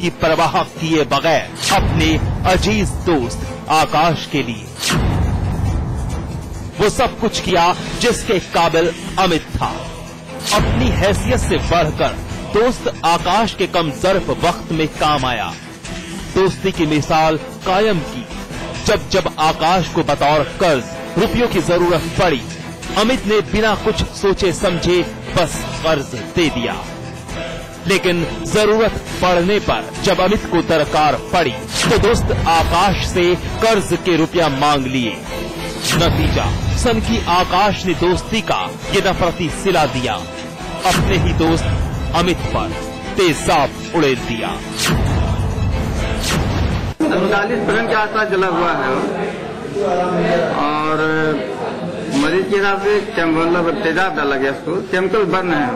की परवाह किए बगैर अपने अजीज दोस्त आकाश के लिए वो सब कुछ किया जिसके काबिल अमित था। अपनी हैसियत से बढ़कर दोस्त आकाश के कम ज़र्फ वक्त में काम आया। दोस्ती की मिसाल कायम की। जब जब आकाश को बतौर कर्ज रुपयों की जरूरत पड़ी, अमित ने बिना कुछ सोचे समझे बस कर्ज दे दिया। लेकिन जरूरत पड़ने पर जब अमित को दरकार पड़ी तो दोस्त आकाश से कर्ज के रुपया मांग लिए। नतीजा, सन की आकाश ने दोस्ती का ये नफरती सिला दिया। अपने ही दोस्त अमित पर तेजाब उड़ेल दिया। 40% के आसपास जला हुआ है और मरीज के हिसाब से मतलब तेजाब डाला गया, उसको केमिकल बर्न है।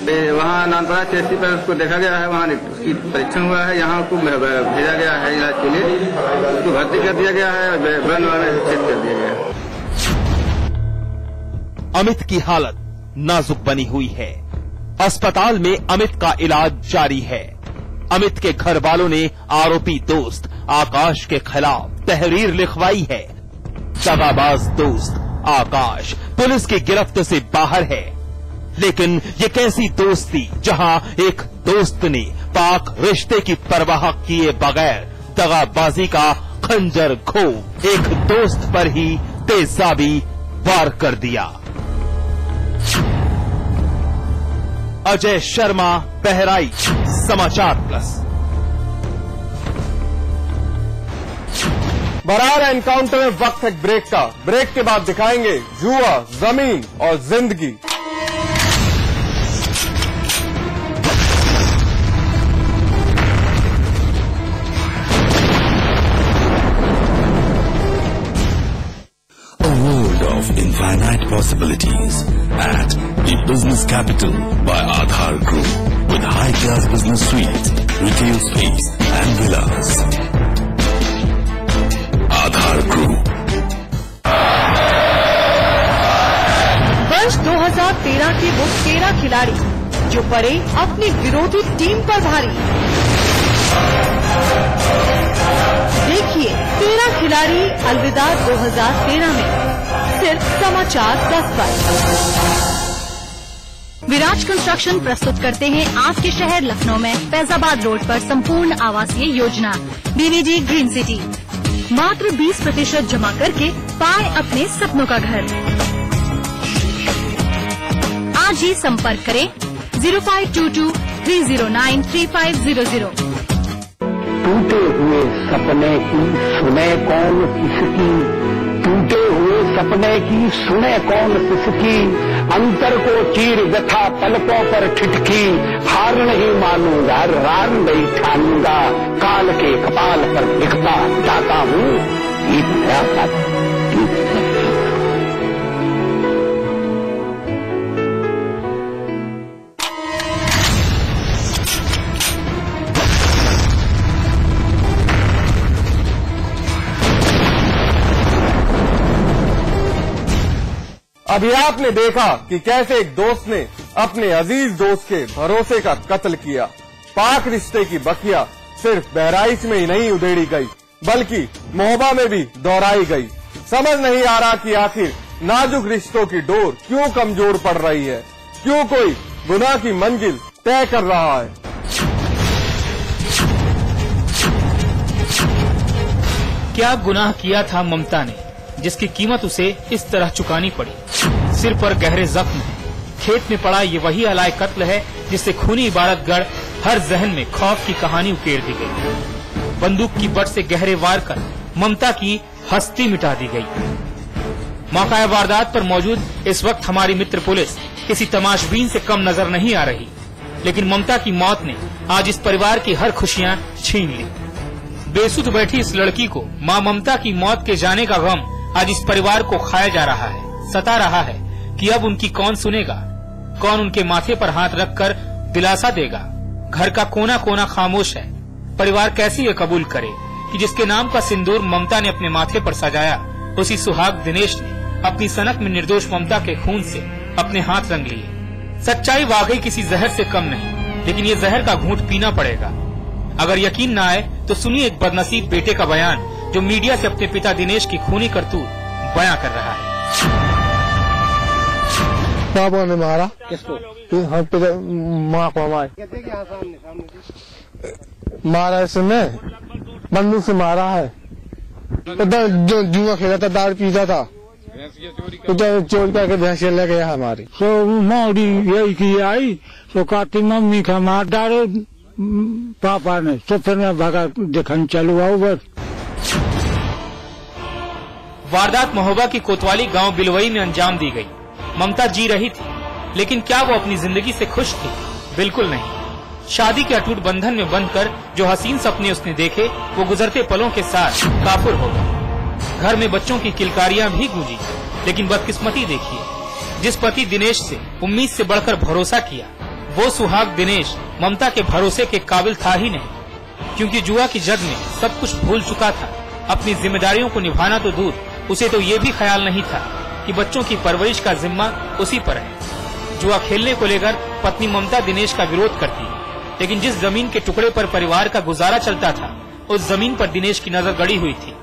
वहाँ नानपरा चेसी पर उसको देखा गया है, वहाँ उसकी परीक्षण हुआ है, यहाँ उसको भेजा गया है इलाज के लिए, उसको भर्ती कर दिया गया है, बर्न वाले चेक कर दिया गया है। अमित की हालत नाजुक बनी हुई है। अस्पताल में अमित का इलाज जारी है। अमित के घर वालों ने आरोपी दोस्त आकाश के खिलाफ तहरीर लिखवाई है। दगाबाज दोस्त आकाश पुलिस की गिरफ्त से बाहर है। लेकिन ये कैसी दोस्ती जहां एक दोस्त ने पाक रिश्ते की परवाह किए बगैर दगाबाजी का खंजर घोंप एक दोस्त पर ही तेजाबी वार कर दिया। अजय शर्मा, बहराइच, समाचार प्लस। बरार एनकाउंटर में वक्त है ब्रेक का। ब्रेक के बाद दिखाएंगे जुआ, जमीन और जिंदगी। Infinite possibilities at the Business Capital by Aadhar Group with high-class business suites, retail space and villas. Aadhar Group. वर्ष 2013 के वो 13 खिलाड़ी जो पड़े अपनी विरोधी टीम पर भारी। देखिए 13 खिलाड़ी अलविदा 2013 में सिर्फ समाचार प्लस पर। विराज कंस्ट्रक्शन प्रस्तुत करते हैं आपके शहर लखनऊ में फैजाबाद रोड पर संपूर्ण आवासीय योजना बीवीजी ग्रीन सिटी। मात्र 20% जमा करके पाए अपने सपनों का घर। आज ही संपर्क करें 0522-309-3500। टूटे हुए सपने की सुने कौन किसकी, टूटे हुए सपने की सुने कौन किसकी, अंतर को चीर व्यथा पलकों पर ठिठकी, हार नहीं मानूंगा रार नहीं ठानूंगा, काल के कपाल पर लिखता जाता हूँ गीत मेरा गीत। अभी आपने देखा कि कैसे एक दोस्त ने अपने अजीज दोस्त के भरोसे का कत्ल किया। पाक रिश्ते की बखिया सिर्फ बहराइच में ही नहीं उधेड़ी गई बल्कि मोहबा में भी दोहराई गई। समझ नहीं आ रहा कि आखिर नाजुक रिश्तों की डोर क्यों कमजोर पड़ रही है, क्यों कोई गुनाह की मंजिल तय कर रहा है। क्या गुनाह किया था ममता ने जिसकी कीमत उसे इस तरह चुकानी पड़ी। सिर पर गहरे जख्म है, खेत में पड़ा ये वही अलाय कत्ल है जिससे खूनी इबारत गढ़ हर जहन में खौफ की कहानी उकेर दी गई। बंदूक की बट से गहरे वार कर ममता की हस्ती मिटा दी गई। मौका वारदात पर मौजूद इस वक्त हमारी मित्र पुलिस किसी तमाशबीन से कम नजर नहीं आ रही, लेकिन ममता की मौत ने आज इस परिवार की हर खुशियां छीन ली। बेसुध बैठी इस लड़की को मां ममता की मौत के जाने का गम आज इस परिवार को खाया जा रहा है, सता रहा है कि अब उनकी कौन सुनेगा, कौन उनके माथे पर हाथ रखकर दिलासा देगा। घर का कोना कोना खामोश है। परिवार कैसे ये कबूल करे कि जिसके नाम का सिंदूर ममता ने अपने माथे पर सजाया, उसी सुहाग दिनेश ने अपनी सनक में निर्दोष ममता के खून से अपने हाथ रंग लिए। सच्चाई वाकई किसी जहर से कम नहीं, लेकिन ये जहर का घूंट पीना पड़ेगा। अगर यकीन न आए तो सुनिए एक बदनसीब बेटे का बयान जो मीडिया से अपने पिता दिनेश की खूनी करतूत बयां कर रहा है। पापा ने मारा किसको? माँ को मारा इसने बंदूक से मारा है। जो जुआ खेला था, दारू पीता था, तो चोर करके भैंसिया ले गया हमारी। तो मौड़ी यही की आई तो कहती मम्मी का मार डालो पापा ने, तो फिर मैं भागा देखने चलू आओ बस। वारदात महोबा की कोतवाली गांव बिलवई में अंजाम दी गई। ममता जी रही थी, लेकिन क्या वो अपनी जिंदगी से खुश थी? बिल्कुल नहीं। शादी के अटूट बंधन में बंधकर जो हसीन सपने उसने देखे वो गुजरते पलों के साथ काफुर हो गए। घर में बच्चों की किलकारियां भी गूंजी, लेकिन बदकिस्मती देखिए, जिस पति दिनेश से उम्मीद से बढ़कर भरोसा किया, वो सुहाग दिनेश ममता के भरोसे के काबिल था ही नहीं। क्योंकि जुआ की जद में सब कुछ भूल चुका था। अपनी जिम्मेदारियों को निभाना तो दूर, उसे तो ये भी ख्याल नहीं था कि बच्चों की परवरिश का जिम्मा उसी पर है। जुआ खेलने को लेकर पत्नी ममता दिनेश का विरोध करती है, लेकिन जिस जमीन के टुकड़े पर परिवार का गुजारा चलता था, उस जमीन पर दिनेश की नजर गड़ी हुई थी।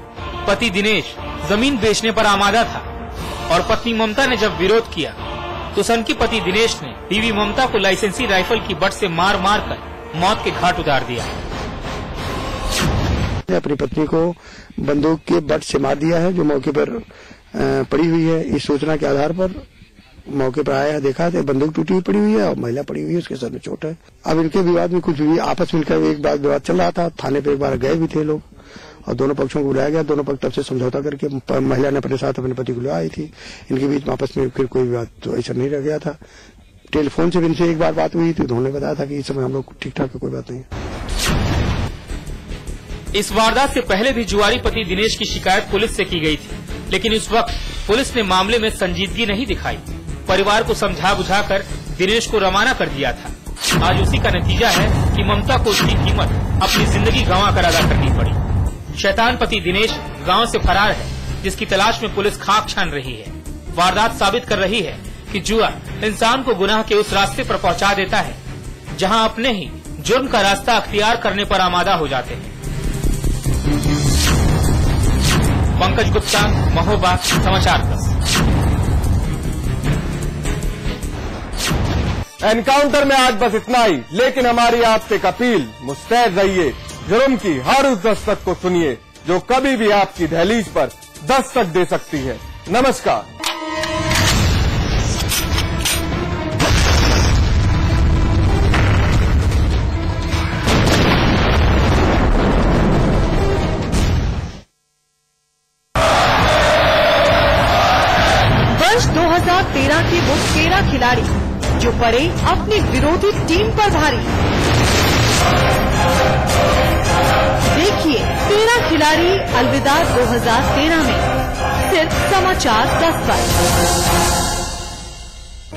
पति दिनेश जमीन बेचने पर आमादा था और पत्नी ममता ने जब विरोध किया तो सनकी पति दिनेश ने बीवी ममता को लाइसेंसी राइफल की बट से मार मार कर मौत के घाट उतार दिया। अपनी पत्नी को बंदूक के बट से मार दिया है, जो मौके पर पड़ी हुई है। इस सूचना के आधार पर मौके पर आया, देखा तो बंदूक टूटी हुई पड़ी हुई है और महिला पड़ी हुई है, उसके सर में चोट है। अब इनके विवाद में कुछ भी आपस में एक बार विवाद चल रहा था। थाने पे एक बार गए भी थे लोग और दोनों पक्षों को बुलाया गया। दोनों पक्ष तब से समझौता करके महिला ने अपने साथ अपने पति को ले आई थी। इनके बीच में आपस में फिर कोई विवाद तो ऐसा नहीं रह गया था। टेलीफोन से भी इनसे एक बार बात हुई थी, उन्होंने बताया था कि इस समय हम लोग ठीक ठाक कोई बात नहीं है। इस वारदात से पहले भी जुआरी पति दिनेश की शिकायत पुलिस से की गई थी, लेकिन उस वक्त पुलिस ने मामले में संजीदगी नहीं दिखाई। परिवार को समझा बुझाकर दिनेश को रवाना कर दिया था। आज उसी का नतीजा है कि ममता को उसकी कीमत अपनी जिंदगी गंवा कर अदा करनी पड़ी। शैतान पति दिनेश गांव से फरार है, जिसकी तलाश में पुलिस खाक छान रही है। वारदात साबित कर रही है कि जुआ इंसान को गुनाह के उस रास्ते पर पहुंचा देता है जहां अपने ही जुर्म का रास्ता अख्तियार करने पर आमादा हो जाते हैं। पंकज गुप्ता, महोबा, समाचार प्लस। एनकाउंटर में आज बस इतना ही, लेकिन हमारी आपसे एक अपील, मुस्तैद रहिए। जुर्म की हर उस दस्तक को सुनिए जो कभी भी आपकी दहलीज पर दस्तक दे सकती है। नमस्कार। वर्ष 2013 के वो 13 खिलाड़ी जो पड़े अपनी विरोधी टीम पर भारी। देखिए 13 खिलाड़ी अलविदा 2013 में, सिर्फ समाचार प्लस पर।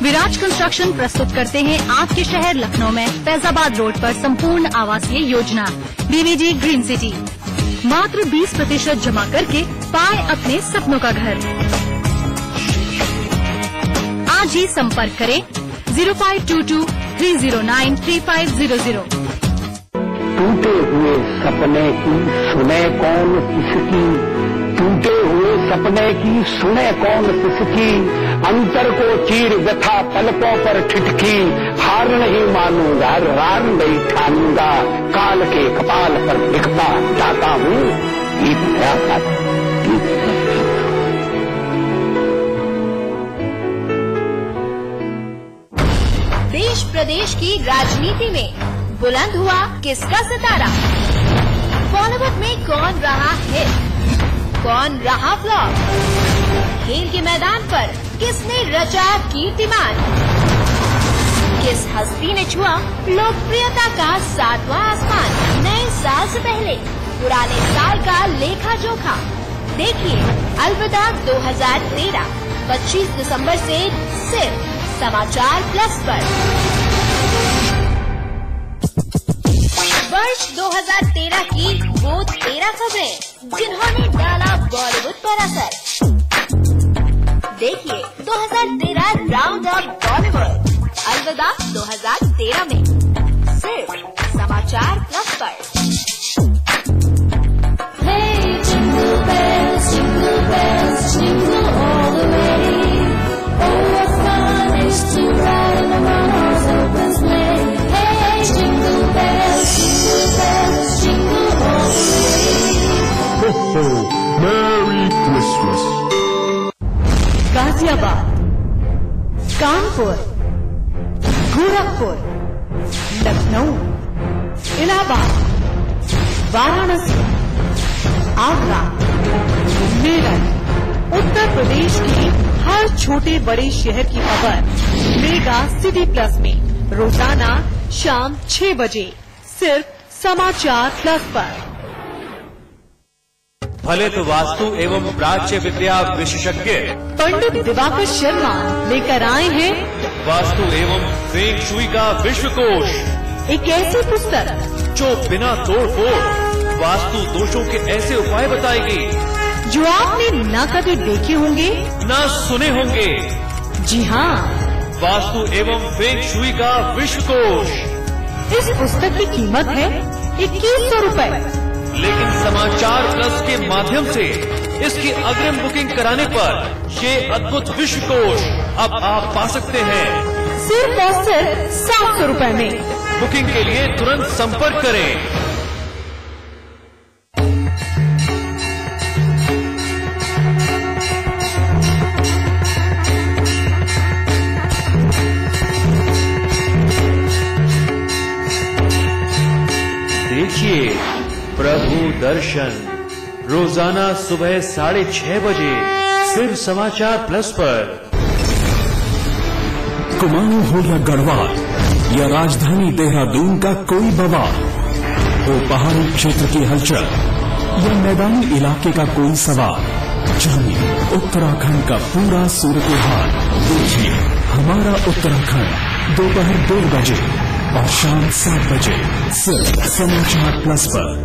विराज कंस्ट्रक्शन प्रस्तुत करते हैं आपके शहर लखनऊ में फैजाबाद रोड पर संपूर्ण आवासीय योजना बीवीजी ग्रीन सिटी। मात्र 20% जमा करके पाए अपने सपनों का घर। आज ही संपर्क करें 0522-309-3500। टूटे हुए सपने की सुने कौन किसकी, टूटे हुए सपने की सुने कौन किसकी, अंतर को चीर व्यथा पलकों पर ठिठकी, हार नहीं मानूंगा रार नहीं ठानूंगा, काल के कपाल पर लिखता जाता हूँ गीत नया गीत। देश प्रदेश की राजनीति में बुलंद हुआ किसका सितारा? बॉलीवुड में कौन रहा हिट, कौन रहा फ्लॉप? खेल के मैदान पर किसने रचा कीर्तिमान? किस हस्ती ने छुआ लोकप्रियता का 7वां आसमान? नए साल से पहले पुराने साल का लेखा जोखा देखिए अलविदा 2013 25 दिसंबर से सिर्फ समाचार प्लस पर। वर्ष 2013 की वो 13 खबरें जिन्होंने डाला बॉलीवुड पर असर। देखिए 2013 राउंड अप बॉलीवुड अलविदा 2013 में, सिर्फ समाचार प्लस पर। फरीदाबाद, कानपुर, गोरखपुर, लखनऊ, इलाहाबाद, वाराणसी, आगरा, मेरठ, उत्तर प्रदेश के हर छोटे बड़े शहर की खबर मेगा सिटी प्लस में रोजाना शाम 6 बजे सिर्फ समाचार प्लस पर। फलित वास्तु एवं प्राच्य विद्या विशेषज्ञ पंडित दिवाकर शर्मा लेकर आए हैं वास्तु एवं फेंग शुई का विश्वकोश, एक ऐसी पुस्तक जो बिना तोड़ फोड़ वास्तु दोषों के ऐसे उपाय बताएगी जो आपने न कभी देखे होंगे न सुने होंगे। जी हाँ, वास्तु एवं फेंग शुई का विश्वकोश। इस पुस्तक की कीमत है 2100 रुपए, लेकिन समाचार प्लस के माध्यम से इसकी अग्रिम बुकिंग कराने पर ये अद्भुत विश्वकोश अब आप पा सकते हैं सिर्फ और सिर्फ 700 रुपए में। बुकिंग के लिए तुरंत संपर्क करें। देखिए प्रभु दर्शन रोजाना सुबह 6:30 बजे सिर्फ समाचार प्लस पर। कुमाऊं हो या गढ़वाल या राजधानी देहरादून का कोई बवाल हो, पहाड़ी क्षेत्र की हलचल या मैदानी इलाके का कोई सवाल, जानिए उत्तराखंड का पूरा सूरत हाल। देखिए हमारा उत्तराखंड दोपहर 2 बजे और शाम 7 बजे सिर्फ समाचार प्लस पर।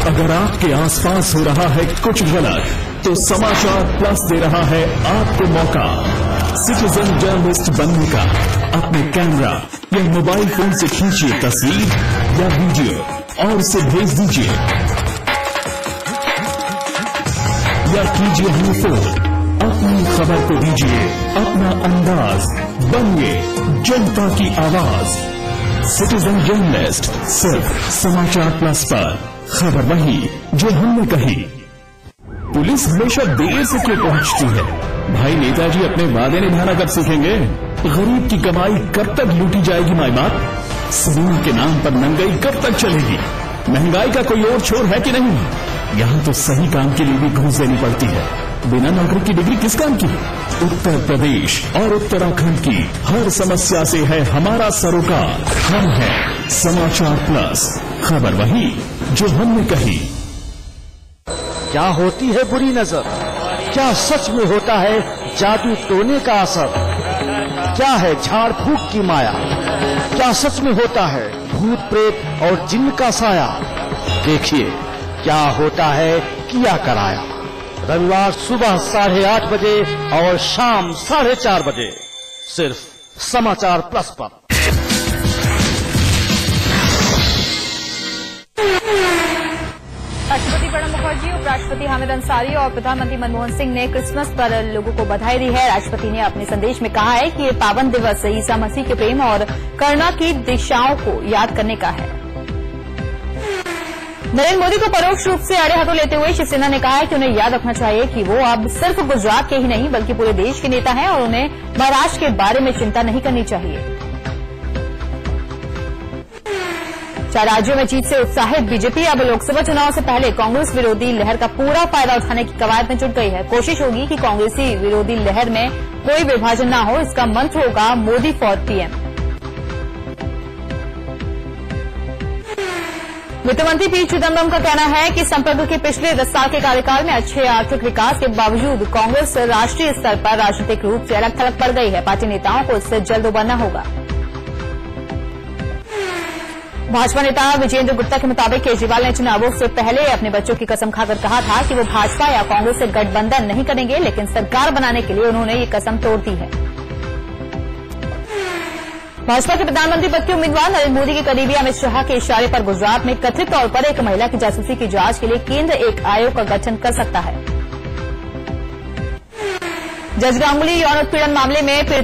अगर आपके आसपास हो रहा है कुछ गलत तो समाचार प्लस दे रहा है आपको मौका सिटीजन जर्नलिस्ट बनने का। अपने कैमरा या मोबाइल फोन से खींचिए तस्वीर या वीडियो और उसे भेज दीजिए या कीजिए हमें फोन। अपनी खबर को दीजिए अपना अंदाज, बनिए जनता की आवाज। सिटीजन जर्नलिस्ट सिर्फ समाचार प्लस पर। खबर वही जो हमने कही। पुलिस हमेशा देर से क्यों पहुंचती है? भाई नेताजी अपने वादे निभाना कब सीखेंगे? गरीब की कमाई कब तक लूटी जाएगी माई बाप? सलून के नाम पर नंगाई कब तक चलेगी? महंगाई का कोई और छोर है कि नहीं? यहाँ तो सही काम के लिए भी घूस देनी पड़ती है। बिना नौकरी की डिग्री किस काम की? उत्तर प्रदेश और उत्तराखंड की हर समस्या से है हमारा सरोकार। हम हैं समाचार प्लस। खबर वही जो हमने कही। क्या होती है बुरी नजर? क्या सच में होता है जादू टोने का असर? क्या है झाड़ फूक की माया? क्या सच में होता है भूत प्रेत और जिन्न का साया? देखिए क्या होता है किया कराया। रविवार सुबह 8:30 बजे और शाम 4:30 बजे सिर्फ समाचार प्लस पर। राष्ट्रपति प्रणब मुखर्जी, उपराष्ट्रपति हामिद अंसारी और प्रधानमंत्री मनमोहन सिंह ने क्रिसमस पर लोगों को बधाई दी है। राष्ट्रपति ने अपने संदेश में कहा है कि ये पावन दिवस ईसा मसीह के प्रेम और करुणा की दिशाओं को याद करने का है। नरेंद्र मोदी को परोक्ष रूप से आड़े हाथों लेते हुए शिवसेना ने कहा है कि उन्हें याद रखना चाहिए कि वो अब सिर्फ गुजरात के ही नहीं बल्कि पूरे देश के नेता हैं और उन्हें महाराष्ट्र के बारे में चिंता नहीं करनी चाहिए। 4 राज्यों में जीत से उत्साहित बीजेपी अब लोकसभा चुनाव से पहले कांग्रेस विरोधी लहर का पूरा फायदा उठाने की कवायद में जुट गई है। कोशिश होगी कि कांग्रेसी विरोधी लहर में कोई विभाजन न हो। इसका मंत्र होगा मोदी फॉर पीएम। वित्त मंत्री पी चिदम्बरम का कहना है कि संप्रभु के पिछले 10 साल के कार्यकाल में अच्छे आर्थिक विकास के बावजूद कांग्रेस राष्ट्रीय स्तर पर राजनीतिक रूप से अलग थलग पड़ गई है। पार्टी नेताओं को इससे जल्द उबरना होगा। भाजपा नेता विजेंद्र गुप्ता के मुताबिक केजरीवाल ने चुनावों से पहले अपने बच्चों की कसम खाकर कहा था कि वो भाजपा या कांग्रेस से गठबंधन नहीं करेंगे, लेकिन सरकार बनाने के लिए उन्होंने ये कसम तोड़ दी है। भाजपा के प्रधानमंत्री पद के उम्मीदवार नरेंद्र मोदी के करीबी अमित शाह के इशारे पर गुजरात में कथित तौर पर एक महिला की जासूसी की जांच के लिए केंद्र एक आयोग का गठन कर सकता है। जज गांगुली यौन उत्पीड़न मामले में